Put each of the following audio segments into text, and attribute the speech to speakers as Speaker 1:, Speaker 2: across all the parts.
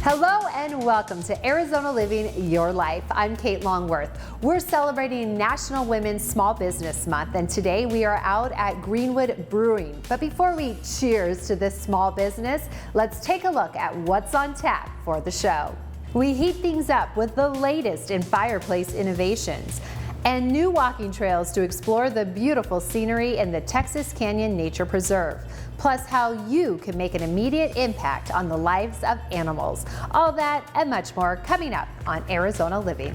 Speaker 1: Hello and welcome to Arizona Living Your Life. I'm Kate Longworth. We're celebrating National Women's Small Business Month, and today we are out at Greenwood Brewing. But before we cheers to this small business, let's take a look at what's on tap for the show. We heat things up with the latest in fireplace innovations and new walking trails to explore the beautiful scenery in the Texas Canyon Nature Preserve, plus how you can make an immediate impact on the lives of animals. All that and much more coming up on Arizona Living.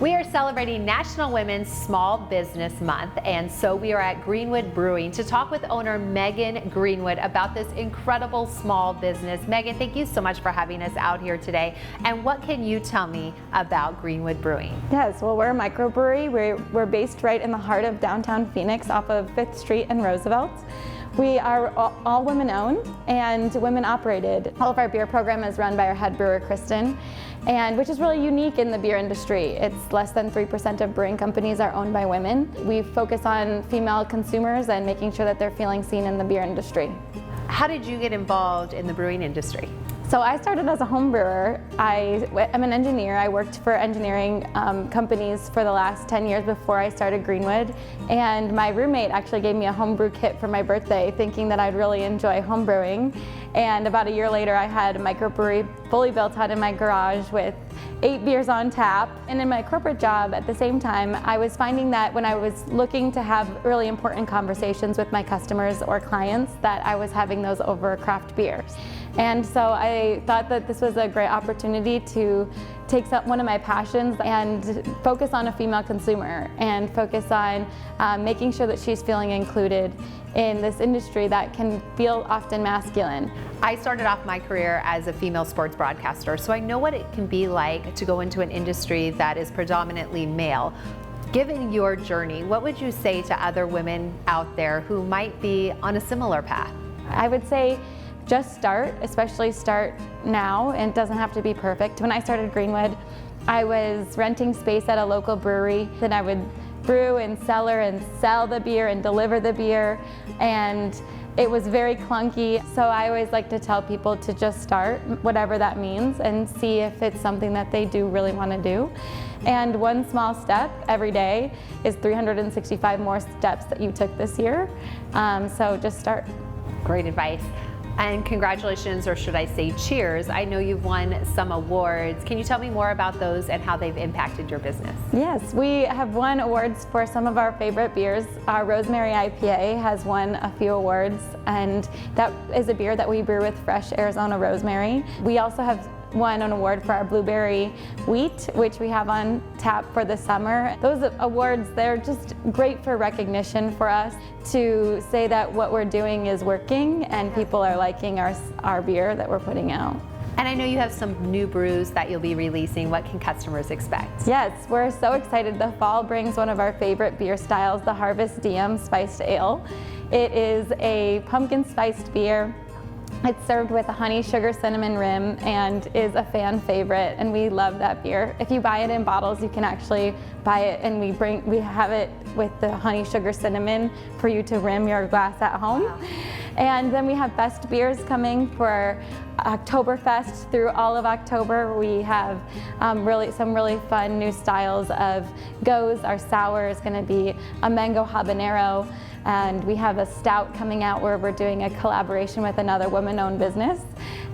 Speaker 1: We are celebrating National Women's Small Business Month, and so we are at Greenwood Brewing to talk with owner Megan Greenwood about this incredible small business. Megan, thank you so much for having us out here today. And what can you tell me about Greenwood Brewing?
Speaker 2: Yes, well, we're a microbrewery. We're based right in the heart of downtown Phoenix off of 5th Street and Roosevelt. We are all women owned and women operated. All of our beer program is run by our head brewer, Kristen, and which is really unique in the beer industry. It's less than 3% of brewing companies are owned by women. We focus on female consumers and making sure that they're feeling seen in the beer industry.
Speaker 1: How did you get involved in the brewing industry?
Speaker 2: So I started as a home brewer. I'm an engineer. I worked for engineering companies for the last 10 years before I started Greenwood. And my roommate actually gave me a homebrew kit for my birthday, thinking that I'd really enjoy home brewing. And about a year later, I had a microbrewery fully built out in my garage with 8 beers on tap. And in my corporate job at the same time, I was finding that when I was looking to have really important conversations with my customers or clients, that I was having those over craft beers. And so I thought that this was a great opportunity to take one of my passions and focus on a female consumer and focus on making sure that she's feeling included in this industry that can feel often masculine.
Speaker 1: I started off my career as a female sports broadcaster, so I know what it can be like to go into an industry that is predominantly male. Given your journey, what would you say to other women out there who might be on a similar path?
Speaker 2: I would say just start, especially start now, and it doesn't have to be perfect. When I started Greenwood, I was renting space at a local brewery. Then I would brew and cellar and sell the beer and deliver the beer, and it was very clunky. So I always like to tell people to just start, whatever that means, and see if it's something that they do really want to do. And one small step every day is 365 more steps that you took this year. So just start.
Speaker 1: Great advice. And congratulations, or should I say cheers. I know you've won some awards. Can you tell me more about those and how they've impacted your business?
Speaker 2: Yes, we have won awards for some of our favorite beers. Our Rosemary IPA has won a few awards, and that is a beer that we brew with fresh Arizona rosemary. We also have won an award for our blueberry wheat, which we have on tap for the summer. Those awards, they're just great for recognition for us to say that what we're doing is working and people are liking our beer that we're putting out.
Speaker 1: And I know you have some new brews that you'll be releasing. What can customers expect?
Speaker 2: Yes, we're so excited. The fall brings one of our favorite beer styles, the Harvest DM Spiced Ale. It is a pumpkin spiced beer. It's served with a honey, sugar, cinnamon rim and is a fan favorite, and we love that beer. If you buy it in bottles, you can actually buy it, and we have it with the honey, sugar, cinnamon for you to rim your glass at home. Wow. And then we have best beers coming for Oktoberfest through all of October. We have some really fun new styles of goes. Our sour is going to be a mango habanero. And we have a stout coming out where we're doing a collaboration with another woman-owned business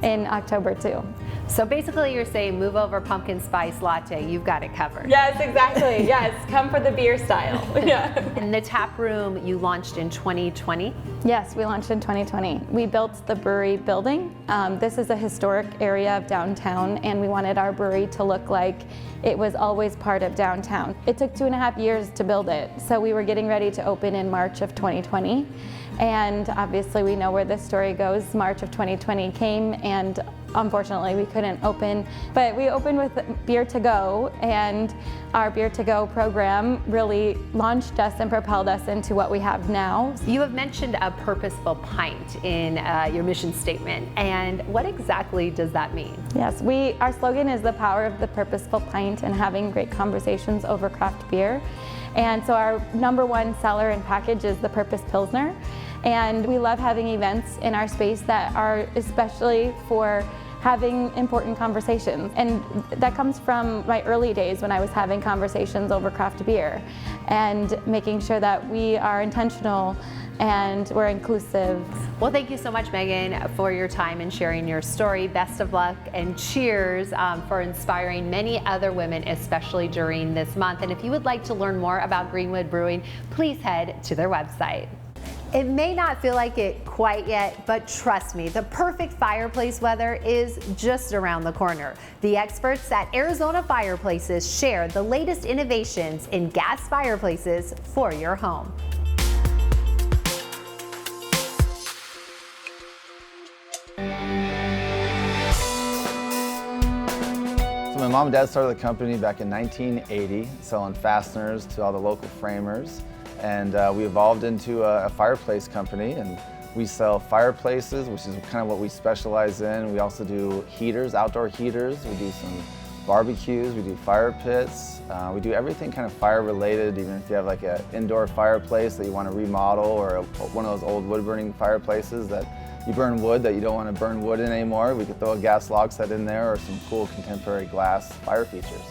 Speaker 2: in October too.
Speaker 1: So basically you're saying move over pumpkin spice latte, you've got it covered.
Speaker 2: Yes, exactly. Yes, come for the beer style. Yeah.
Speaker 1: And the tap room you launched in 2020?
Speaker 2: Yes, we launched in 2020. We built the brewery building. This is a historic area of downtown, and we wanted our brewery to look like it was always part of downtown. It took 2.5 years to build it, so we were getting ready to open in March of 2020. And obviously we know where this story goes. March of 2020 came, and unfortunately we couldn't open, but we opened with Beer to Go, and our Beer to Go program really launched us and propelled us into what we have now.
Speaker 1: You have mentioned a purposeful pint in your mission statement, and what exactly does that mean?
Speaker 2: Yes, our slogan is the power of the purposeful pint and having great conversations over craft beer. And so our #1 seller and package is the Purpose Pilsner. And we love having events in our space that are especially for having important conversations. And that comes from my early days when I was having conversations over craft beer and making sure that we are intentional and we're inclusive.
Speaker 1: Well, thank you so much, Megan, for your time and sharing your story. Best of luck and cheers for inspiring many other women, especially during this month. And if you would like to learn more about Greenwood Brewing, please head to their website. It may not feel like it quite yet, but trust me, the perfect fireplace weather is just around the corner. The experts at Arizona Fireplaces share the latest innovations in gas fireplaces for your home.
Speaker 3: So my mom and dad started the company back in 1980, selling fasteners to all the local framers. And we evolved into a fireplace company, and we sell fireplaces, which is kind of what we specialize in. We also do heaters, outdoor heaters. We do some barbecues, we do fire pits. We do everything kind of fire related, even if you have like an indoor fireplace that you want to remodel, or one of those old wood burning fireplaces that you burn wood that you don't want to burn wood in anymore. We could throw a gas log set in there, or some cool contemporary glass fire features.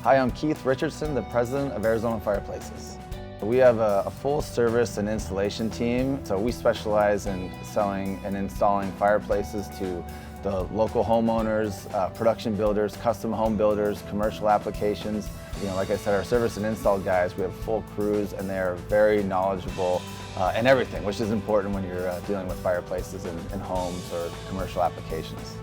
Speaker 3: Hi, I'm Keith Richardson, the president of Arizona Fireplaces. We have a full service and installation team, so we specialize in selling and installing fireplaces to the local homeowners, production builders, custom home builders, commercial applications. You know, like I said, our service and install guys, we have full crews, and they are very knowledgeable in everything, which is important when you're dealing with fireplaces in homes or commercial applications.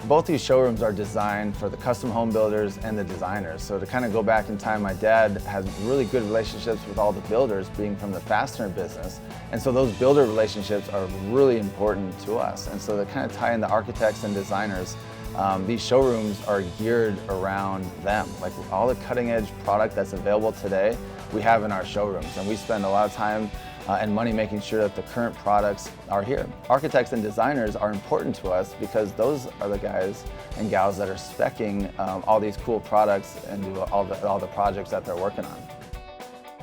Speaker 3: Both these showrooms are designed for the custom home builders and the designers. So to kind of go back in time, my dad has really good relationships with all the builders, being from the fastener business. And so those builder relationships are really important to us. And so to kind of tie in the architects and designers, these showrooms are geared around them. Like all the cutting edge product that's available today, we have in our showrooms. And we spend a lot of time and money making sure that the current products are here. Architects and designers are important to us because those are the guys and gals that are speccing all these cool products into all the projects that they're working on.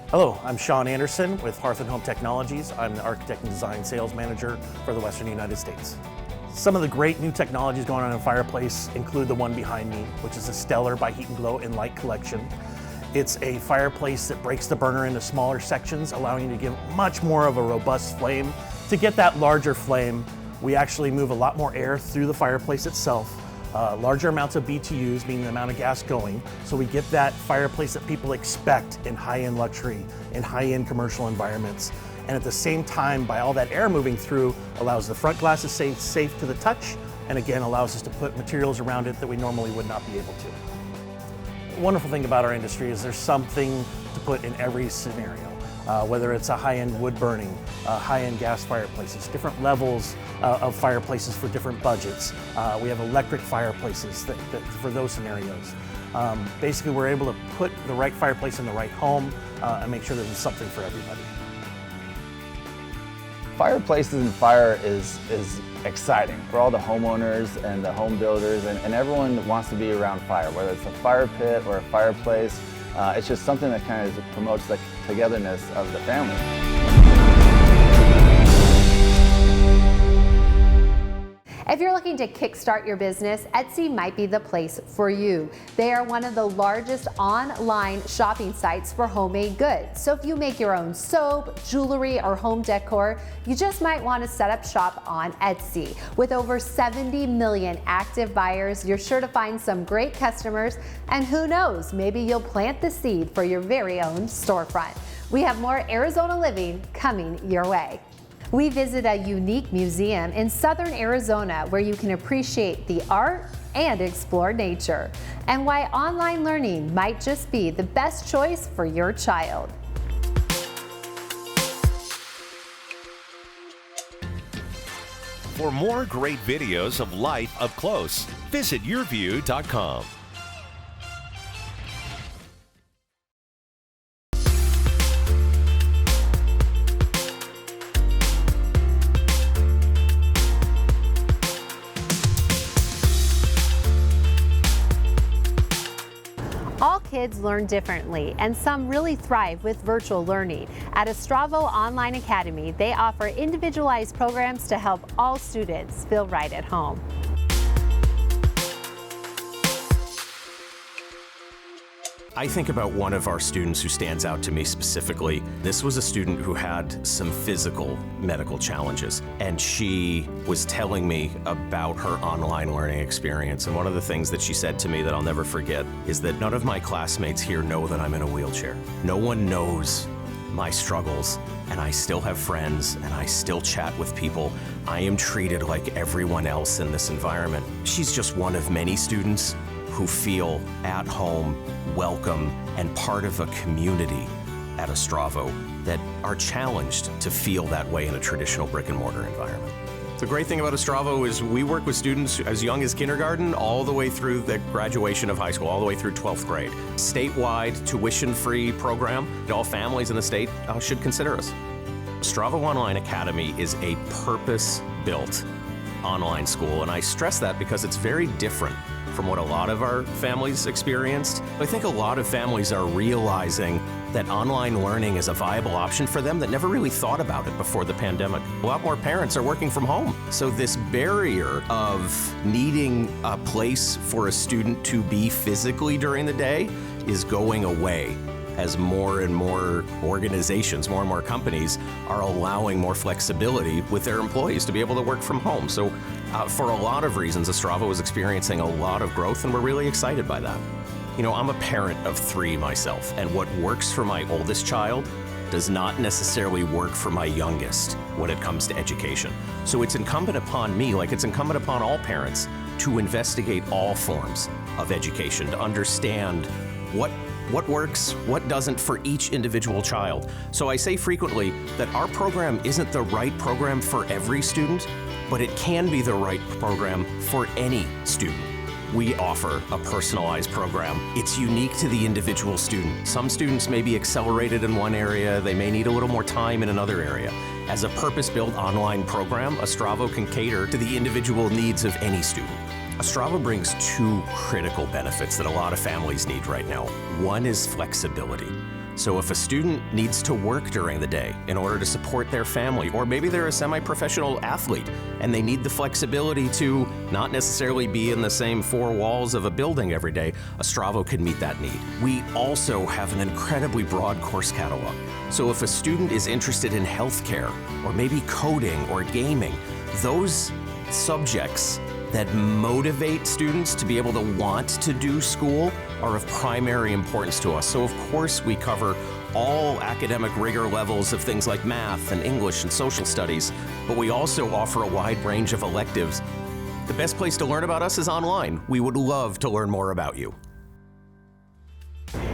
Speaker 4: Hello, I'm Sean Anderson with Hearth and Home Technologies. I'm the Architect and Design Sales Manager for the Western United States. Some of the great new technologies going on in a fireplace include the one behind me, which is the Stellar by Heat and Glow in Light Collection. It's a fireplace that breaks the burner into smaller sections, allowing you to give much more of a robust flame. To get that larger flame, we actually move a lot more air through the fireplace itself, larger amounts of BTUs, meaning the amount of gas going, so we get that fireplace that people expect in high-end luxury, in high-end commercial environments. And at the same time, by all that air moving through, allows the front glass to stay safe to the touch, and again, allows us to put materials around it that we normally would not be able to. The wonderful thing about our industry is there's something to put in every scenario, whether it's a high-end wood burning, high-end gas fireplaces, different levels of fireplaces for different budgets. We have electric fireplaces that for those scenarios. Basically, we're able to put the right fireplace in the right home and make sure that there's something for everybody.
Speaker 3: Fireplaces and fire is exciting for all the homeowners and the home builders, and everyone wants to be around fire, whether it's a fire pit or a fireplace. It's just something that kind of promotes the togetherness of the family.
Speaker 1: If you're looking to kickstart your business, Etsy might be the place for you. They are one of the largest online shopping sites for homemade goods. So if you make your own soap, jewelry, or home decor, you just might want to set up shop on Etsy. With over 70 million active buyers, you're sure to find some great customers, and who knows, maybe you'll plant the seed for your very own storefront. We have more Arizona Living coming your way. We visit a unique museum in southern Arizona where you can appreciate the art and explore nature, and why online learning might just be the best choice for your child.
Speaker 5: For more great videos of life up close, visit yourview.com.
Speaker 1: All kids learn differently, and some really thrive with virtual learning. At Ostravo Online Academy, they offer individualized programs to help all students feel right at home.
Speaker 6: I think about one of our students who stands out to me specifically. This was a student who had some physical medical challenges, and she was telling me about her online learning experience. And one of the things that she said to me that I'll never forget is that none of my classmates here know that I'm in a wheelchair. No one knows my struggles, and I still have friends, and I still chat with people. I am treated like everyone else in this environment. She's just one of many students who feel at home, welcome, and part of a community at Ostravo that are challenged to feel that way in a traditional brick and mortar environment. The great thing about Ostravo is we work with students as young as kindergarten all the way through the graduation of high school, all the way through 12th grade. Statewide, tuition-free program. All families in the state should consider us. Ostravo Online Academy is a purpose-built online school, and I stress that because it's very different from what a lot of our families experienced. I think a lot of families are realizing that online learning is a viable option for them that never really thought about it before the pandemic. A lot more parents are working from home. So this barrier of needing a place for a student to be physically during the day is going away as more and more organizations, more and more companies are allowing more flexibility with their employees to be able to work from home. So for a lot of reasons, Ostravo is experiencing a lot of growth, and we're really excited by that. You know, I'm a parent of 3 myself, and what works for my oldest child does not necessarily work for my youngest when it comes to education. So it's incumbent upon me, like it's incumbent upon all parents, to investigate all forms of education, to understand what works, what doesn't for each individual child. So I say frequently that our program isn't the right program for every student, but it can be the right program for any student. We offer a personalized program. It's unique to the individual student. Some students may be accelerated in one area, they may need a little more time in another area. As a purpose-built online program, Ostravo can cater to the individual needs of any student. Ostravo brings 2 critical benefits that a lot of families need right now. One is flexibility. So if a student needs to work during the day in order to support their family, or maybe they're a semi-professional athlete and they need the flexibility to not necessarily be in the same 4 walls of a building every day, Ostravo can meet that need. We also have an incredibly broad course catalog. So if a student is interested in healthcare, or maybe coding or gaming, those subjects that motivate students to be able to want to do school are of primary importance to us. So of course we cover all academic rigor levels of things like math and English and social studies, but we also offer a wide range of electives. The best place to learn about us is online. We would love to learn more about you.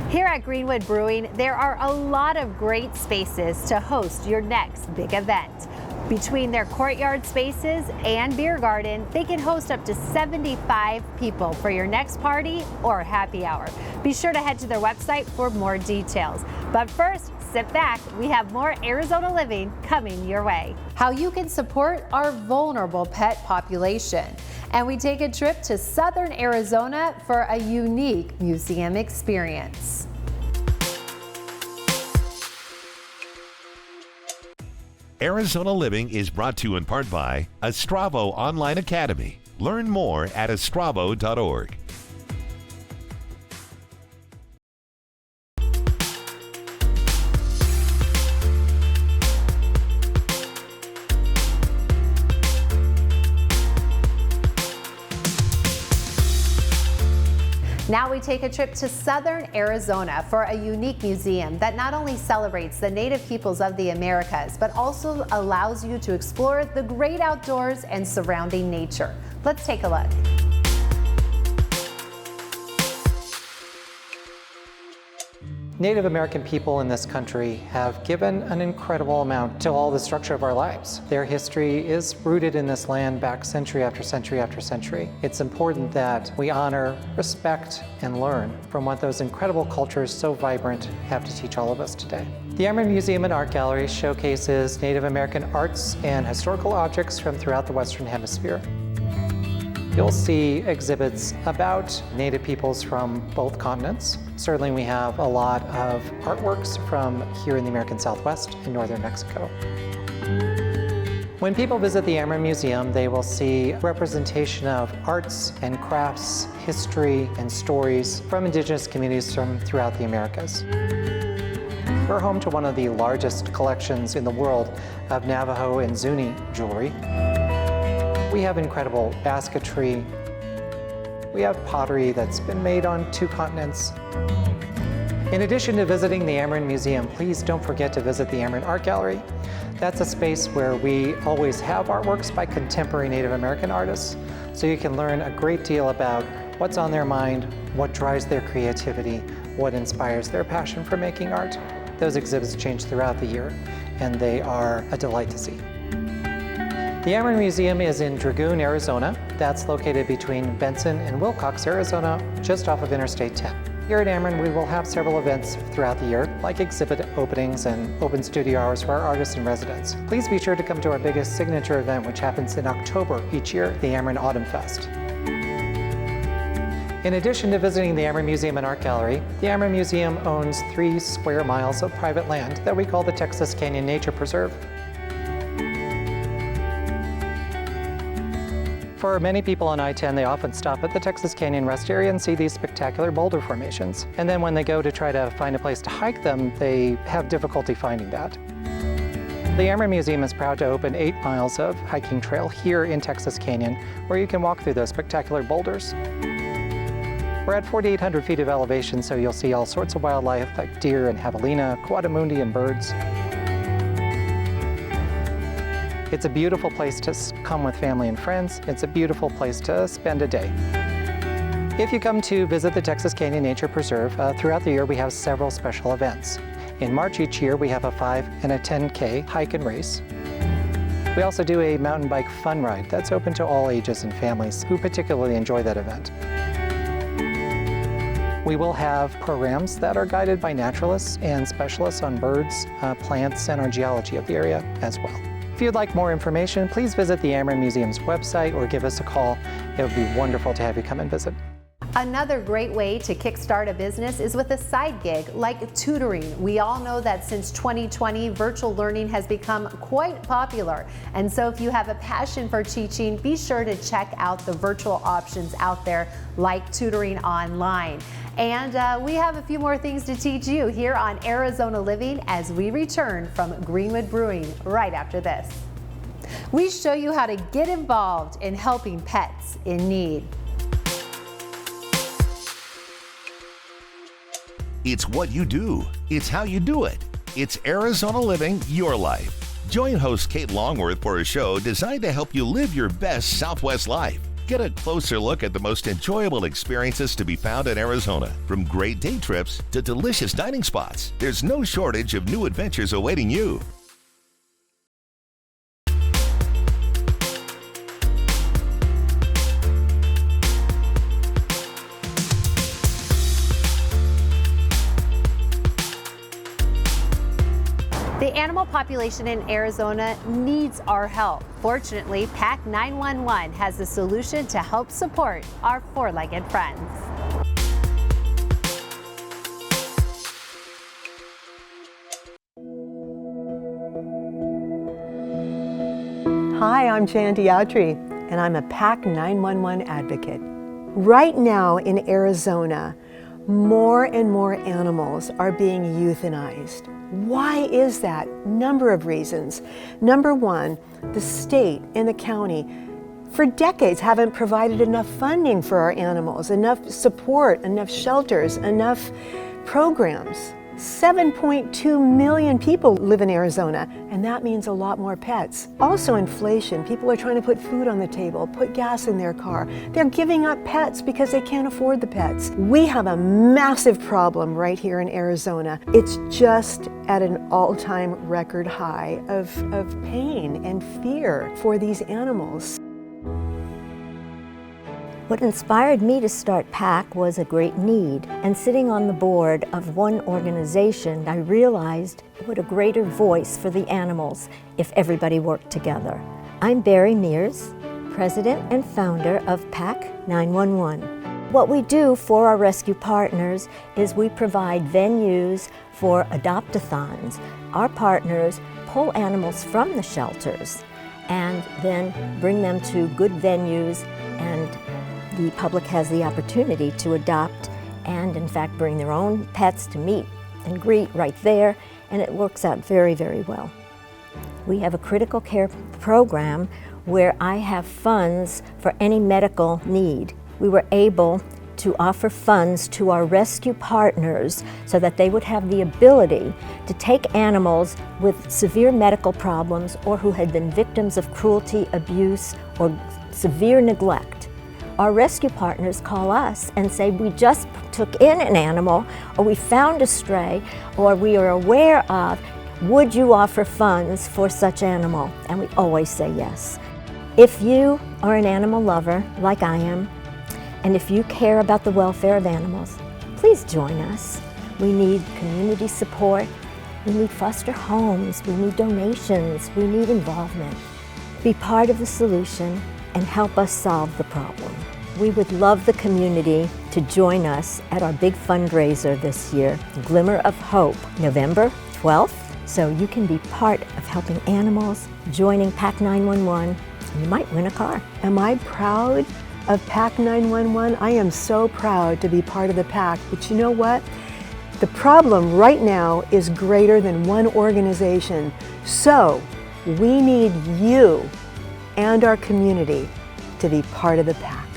Speaker 1: Here at Greenwood Brewing, there are a lot of great spaces to host your next big event. Between their courtyard spaces and beer garden, they can host up to 75 people for your next party or happy hour. Be sure to head to their website for more details. But first, sit back. We have more Arizona Living coming your way. How you can support our vulnerable pet population. And we take a trip to southern Arizona for a unique museum experience.
Speaker 5: Arizona Living is brought to you in part by Ostravo Online Academy. Learn more at ostravo.org.
Speaker 1: Now we take a trip to southern Arizona for a unique museum that not only celebrates the native peoples of the Americas, but also allows you to explore the great outdoors and surrounding nature. Let's take a look.
Speaker 7: Native American people in this country have given an incredible amount to all the structure of our lives. Their history is rooted in this land back century after century after century. It's important that we honor, respect, and learn from what those incredible cultures so vibrant have to teach all of us today. The Emerald Museum and Art Gallery showcases Native American arts and historical objects from throughout the Western Hemisphere. You'll see exhibits about Native peoples from both continents. Certainly we have a lot of artworks from here in the American Southwest and northern Mexico. When people visit the Ameren Museum, they will see representation of arts and crafts, history and stories from indigenous communities from throughout the Americas. We're home to one of the largest collections in the world of Navajo and Zuni jewelry. We have incredible basketry. We have pottery that's been made on 2 continents. In addition to visiting the Ameren Museum, please don't forget to visit the Ameren Art Gallery. That's a space where we always have artworks by contemporary Native American artists, so you can learn a great deal about what's on their mind, what drives their creativity, what inspires their passion for making art. Those exhibits change throughout the year, and they are a delight to see. The Ameren Museum is in Dragoon, Arizona. That's located between Benson and Wilcox, Arizona, just off of Interstate 10. Here at Ameren, we will have several events throughout the year, like exhibit openings and open studio hours for our artists and residents. Please be sure to come to our biggest signature event, which happens in October each year, the Ameren Autumn Fest. In addition to visiting the Ameren Museum and Art Gallery, the Ameren Museum owns 3 square miles of private land that we call the Texas Canyon Nature Preserve. For many people on I-10, they often stop at the Texas Canyon Rest Area and see these spectacular boulder formations. And then when they go to try to find a place to hike them, they have difficulty finding that. The Ameren Museum is proud to open 8 miles of hiking trail here in Texas Canyon, where you can walk through those spectacular boulders. We're at 4,800 feet of elevation, so you'll see all sorts of wildlife like deer and javelina, coatimundi and birds. It's a beautiful place to come with family and friends. It's a beautiful place to spend a day. If you come to visit the Texas Canyon Nature Preserve, throughout the year we have several special events. In March each year we have a 5 and a 10K hike and race. We also do a mountain bike fun ride that's open to all ages and families who particularly enjoy that event. We will have programs that are guided by naturalists and specialists on birds, plants, and our geology of the area as well. If you'd like more information, please visit the Ameren Museum's website or give us a call. It would be wonderful to have you come and visit.
Speaker 1: Another great way to kickstart a business is with a side gig like tutoring. We all know that since 2020, virtual learning has become quite popular. And so if you have a passion for teaching, be sure to check out the virtual options out there like tutoring online. And we have a few more things to teach you here on Arizona Living as we return from Greenwood Brewing right after this. We show you how to get involved in helping pets in need.
Speaker 5: It's what you do. It's how you do it. It's Arizona Living Your Life. Join host Kate Longworth for a show designed to help you live your best Southwest life. Get a closer look at the most enjoyable experiences to be found in Arizona. From great day trips to delicious dining spots, there's no shortage of new adventures awaiting you.
Speaker 1: The animal population in Arizona needs our help. Fortunately, PAC 911 has a solution to help support our four-legged friends.
Speaker 8: Hi, I'm Jandy Audrey, and I'm a PAC 911 advocate. Right now in Arizona, more and more animals are being euthanized. Why is that? Number of reasons. Number one, the state and the county for decades haven't provided enough funding for our animals, enough support, enough shelters, enough programs. 7.2 million people live in Arizona, and that means a lot more pets. Also inflation. People are trying to put food on the table, put gas in their car. They're giving up pets because they can't afford the pets. We have a massive problem right here in Arizona. It's just at an all-time record high of pain and fear for these animals.
Speaker 9: What inspired me to start PAC was a great need, and sitting on the board of one organization, I realized what a greater voice for the animals if everybody worked together. I'm Barry Mears, president and founder of PAC 911. What we do for our rescue partners is we provide venues for adopt-a-thons. Our partners pull animals from the shelters and then bring them to good venues, and the public has the opportunity to adopt and in fact bring their own pets to meet and greet right there, and it works out very, very well. We have a critical care program where I have funds for any medical need. We were able to offer funds to our rescue partners so that they would have the ability to take animals with severe medical problems or who had been victims of cruelty, abuse, or severe neglect. Our rescue partners call us and say, we just took in an animal, or we found a stray, or we are aware of, would you offer funds for such animal? And we always say yes. If you are an animal lover, like I am, and if you care about the welfare of animals, please join us. We need community support, we need foster homes, we need donations, we need involvement. Be part of the solution and help us solve the problem. We would love the community to join us at our big fundraiser this year, Glimmer of Hope, November 12th. So you can be part of helping animals, joining PAC 911, and you might win a car.
Speaker 8: Am I proud of PAC 911? I am so proud to be part of the PAC, but you know what? The problem right now is greater than one organization. So we need you and our community to be part of the PAC.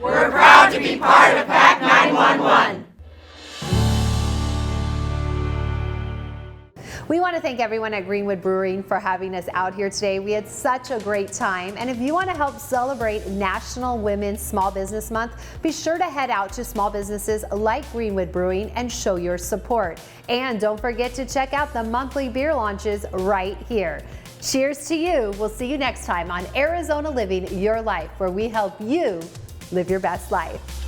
Speaker 10: We're proud to be part of PAC 911.
Speaker 1: We want to thank everyone at Greenwood Brewing for having us out here today. We had such a great time. And if you want to help celebrate National Women's Small Business Month, be sure to head out to small businesses like Greenwood Brewing and show your support. And don't forget to check out the monthly beer launches right here. Cheers to you. We'll see you next time on Arizona Living Your Life, where we help you live your best life.